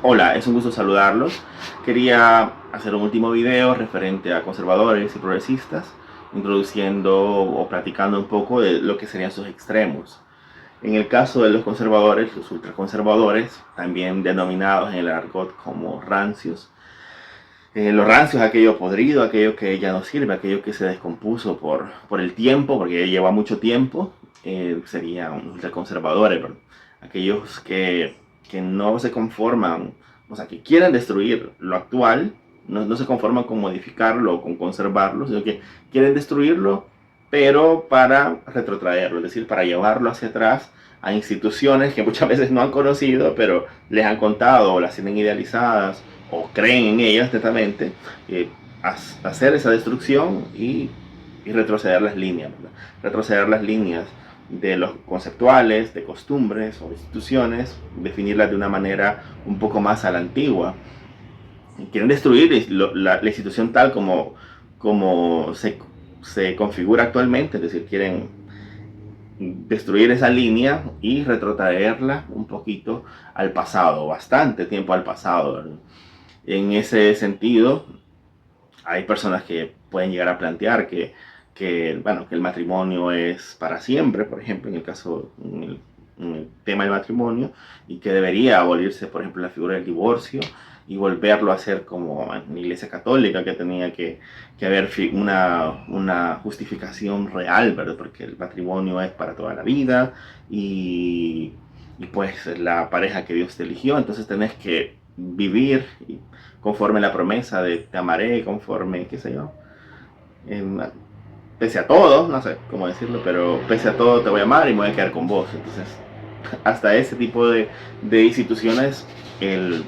Hola, es un gusto saludarlos. Quería hacer un último video referente a conservadores y progresistas, introduciendo o platicando un poco de lo que serían sus extremos. En el caso de los conservadores, los ultraconservadores, también denominados en el argot como rancios, los rancios, aquello podrido, aquello que ya no sirve, aquello que se descompuso por el tiempo, porque ya lleva mucho tiempo, serían ultraconservadores, ¿verdad? Aquellos que no se conforman, o sea, que quieren destruir lo actual, no se conforman con modificarlo o con conservarlo, sino que quieren destruirlo, pero para retrotraerlo, es decir, para llevarlo hacia atrás a instituciones que muchas veces no han conocido, pero les han contado o las tienen idealizadas o creen en ellas netamente, hacer esa destrucción y retroceder las líneas, ¿verdad? Retroceder las líneas de los conceptuales, de costumbres o instituciones, definirlas de una manera un poco más a la antigua. Quieren destruir la institución tal como se configura actualmente, es decir, quieren destruir esa línea y retrotraerla un poquito al pasado, bastante tiempo al pasado, ¿verdad? En ese sentido, hay personas que pueden llegar a plantear bueno, que el matrimonio es para siempre, por ejemplo, en el caso, en el tema del matrimonio, y que debería abolirse, por ejemplo, la figura del divorcio y volverlo a hacer como en la Iglesia Católica, que tenía que haber una justificación real, ¿verdad? Porque el matrimonio es para toda la vida y pues la pareja que Dios te eligió, entonces tenés que vivir conforme la promesa de te amaré, conforme, qué sé yo, en, pese a todo, no sé cómo decirlo, pero pese a todo te voy a amar y me voy a quedar con vos. Entonces, hasta ese tipo de instituciones, el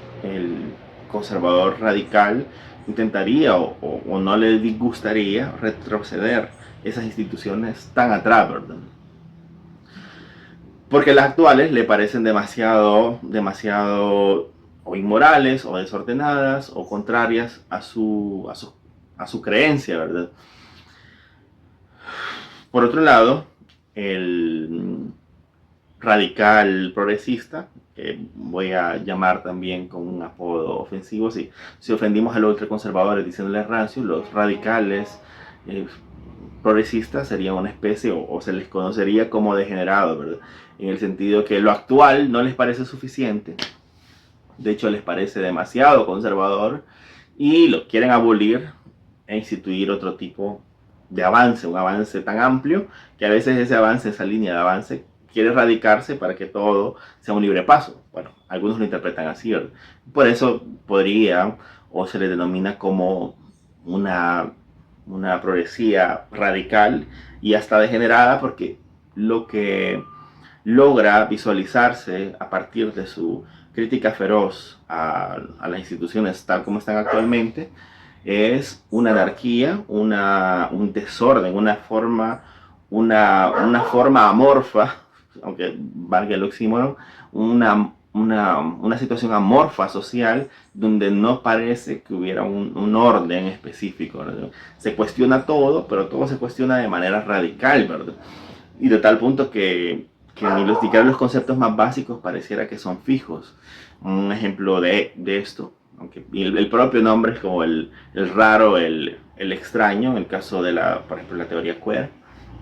conservador radical intentaría o no le disgustaría retroceder esas instituciones tan atrás, ¿verdad? Porque las actuales le parecen demasiado o inmorales o desordenadas o contrarias a su creencia, ¿verdad? Por otro lado, el radical progresista, que voy a llamar también con un apodo ofensivo, si ofendimos a los ultraconservadores diciéndoles rancios, los radicales eh, progresistas serían una especie o se les conocería como degenerados, ¿verdad? En el sentido que lo actual no les parece suficiente, de hecho les parece demasiado conservador y lo quieren abolir e instituir otro tipo de avance, un avance tan amplio que a veces ese avance, esa línea de avance quiere erradicarse para que todo sea un libre paso. Bueno, algunos lo interpretan así, ¿verdad? Por eso podría o se le denomina como una, una progresía radical y hasta degenerada porque lo que logra visualizarse a partir de su crítica feroz a las instituciones tal como están actualmente es una anarquía, un desorden, una forma amorfa, aunque valga el oxímoron, una situación amorfa social donde no parece que hubiera un orden específico, ¿verdad? Se cuestiona todo, pero todo se cuestiona de manera radical, ¿verdad? Y de tal punto que ni los conceptos más básicos pareciera que son fijos. Un ejemplo de esto, aunque el propio nombre es como el raro, el extraño, en el caso de por ejemplo, la teoría queer,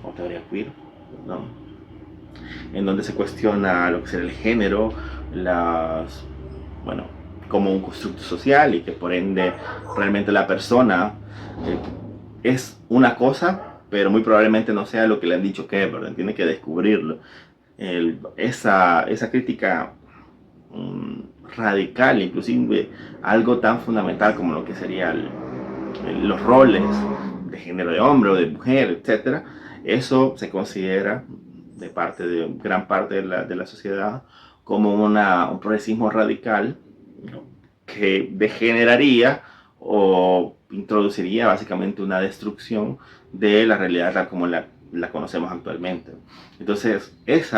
o teoría queer, ¿no? En donde se cuestiona lo que será el género, bueno, como un constructo social y que por ende realmente la persona es una cosa, pero muy probablemente no sea lo que le han dicho que es, ¿verdad? Tiene que descubrirlo. Esa crítica radical, inclusive algo tan fundamental como lo que serían los roles de género de hombre o de mujer, etcétera, eso se considera de parte de gran parte de la sociedad como un progresismo radical, ¿no? Que degeneraría o introduciría básicamente una destrucción de la realidad tal como la conocemos actualmente. Entonces, ese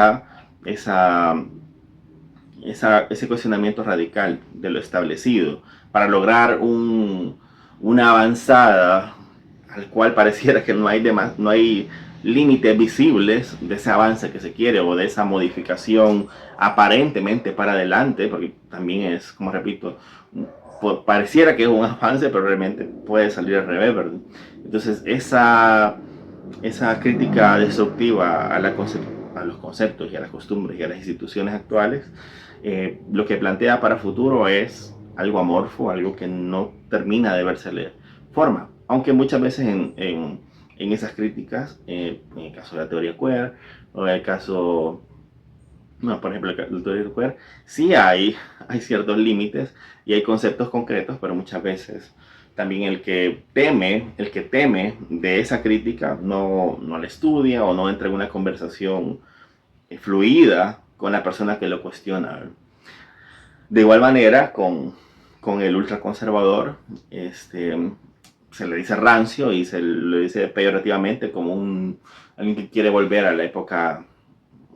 cuestionamiento radical de lo establecido para lograr una avanzada al cual pareciera que no hay límites visibles de ese avance que se quiere o de esa modificación aparentemente para adelante, porque también es, como repito, pareciera que es un avance, pero realmente puede salir al revés, ¿verdad? Entonces, esa crítica destructiva a los conceptos y a las costumbres y a las instituciones actuales, lo que plantea para futuro es algo amorfo, algo que no termina de verse de forma. Aunque muchas veces en esas críticas, en el caso de la teoría queer, o en el caso, no, por ejemplo, la teoría queer, sí hay ciertos límites y hay conceptos concretos, pero muchas veces también el que teme de esa crítica no la estudia o no entra en una conversación fluida con la persona que lo cuestiona. De igual manera, con el ultraconservador, se le dice rancio y se le dice peyorativamente como alguien que quiere volver a la época,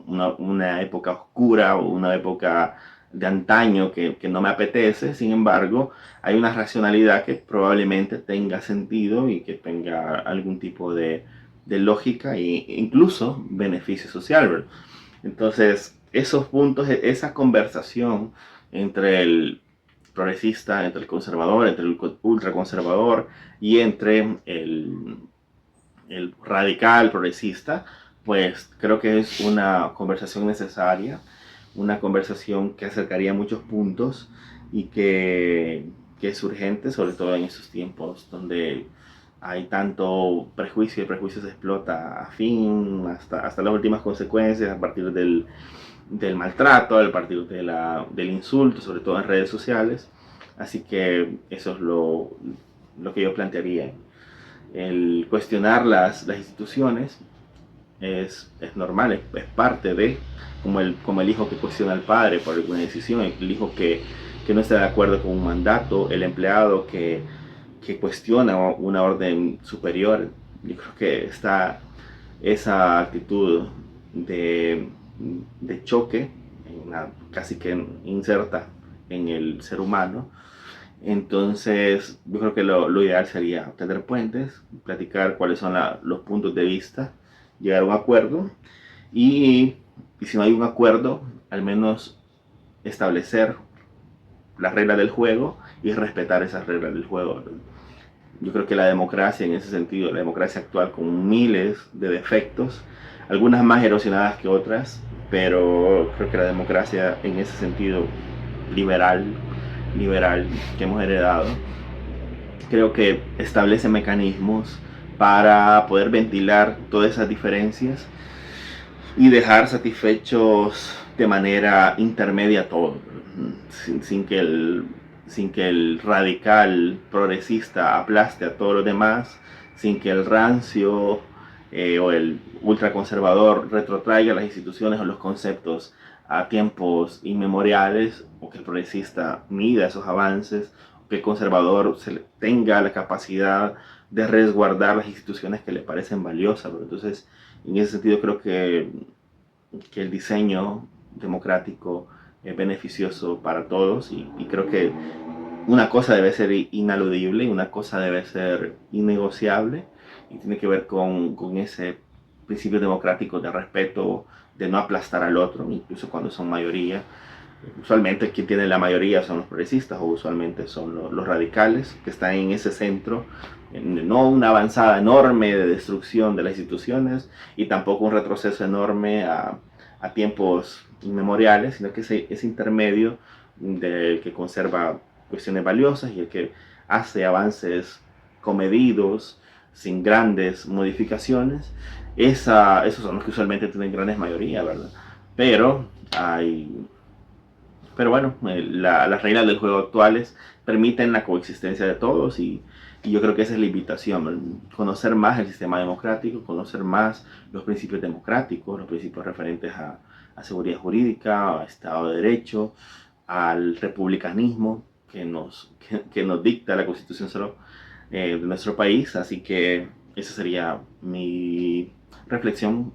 una época oscura o una época de antaño que no me apetece. Sin embargo, hay una racionalidad que probablemente tenga sentido y que tenga algún tipo de lógica e incluso beneficio social, ¿verdad? Entonces, esos puntos, esa conversación entre el progresista, entre el conservador, entre el ultraconservador y entre el radical progresista, pues creo que es una conversación necesaria, una conversación que acercaría muchos puntos y que es urgente, sobre todo en estos tiempos donde hay tanto prejuicio y el prejuicio se explota a fin, hasta las últimas consecuencias, a partir del maltrato, a partir del insulto, sobre todo en redes sociales. Así que eso es lo que yo plantearía. El cuestionar las instituciones es normal, es parte de, como el hijo que cuestiona al padre por alguna decisión, el hijo que no está de acuerdo con un mandato, el empleado que cuestiona una orden superior. Yo creo que está esa actitud de, de choque, casi que inserta en el ser humano. Entonces, yo creo que lo ideal sería tener puentes, platicar cuáles son los puntos de vista, llegar a un acuerdo y si no hay un acuerdo, al menos establecer las reglas del juego y respetar esas reglas del juego. Yo creo que la democracia en ese sentido, la democracia actual con miles de defectos, algunas más erosionadas que otras, pero creo que la democracia en ese sentido liberal que hemos heredado, creo que establece mecanismos para poder ventilar todas esas diferencias y dejar satisfechos de manera intermedia a todos, sin que el radical progresista aplaste a todos los demás, sin que el rancio o el ultraconservador retrotraiga las instituciones o los conceptos a tiempos inmemoriales, o que el progresista mida esos avances, o que el conservador tenga la capacidad de resguardar las instituciones que le parecen valiosas. Pero entonces, en ese sentido, creo que el diseño democrático es beneficioso para todos y creo que una cosa debe ser inaludible y una cosa debe ser innegociable y tiene que ver con ese principio democrático de respeto, de no aplastar al otro, incluso cuando son mayoría. Usualmente quien tiene la mayoría son los progresistas o usualmente son los radicales que están en ese centro, no una avanzada enorme de destrucción de las instituciones y tampoco un retroceso enorme a tiempos inmemoriales, sino que ese intermedio del que conserva cuestiones valiosas y el que hace avances comedidos, sin grandes modificaciones. Esos son los que usualmente tienen grandes mayorías, ¿verdad? Pero hay pero bueno, las reglas del juego actuales permiten la coexistencia de todos y yo creo que esa es la invitación, conocer más el sistema democrático, conocer más los principios democráticos, los principios referentes a seguridad jurídica, a Estado de Derecho, al republicanismo que nos dicta la Constitución solo, de nuestro país. Así que esa sería mi reflexión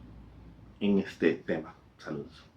en este tema. Saludos.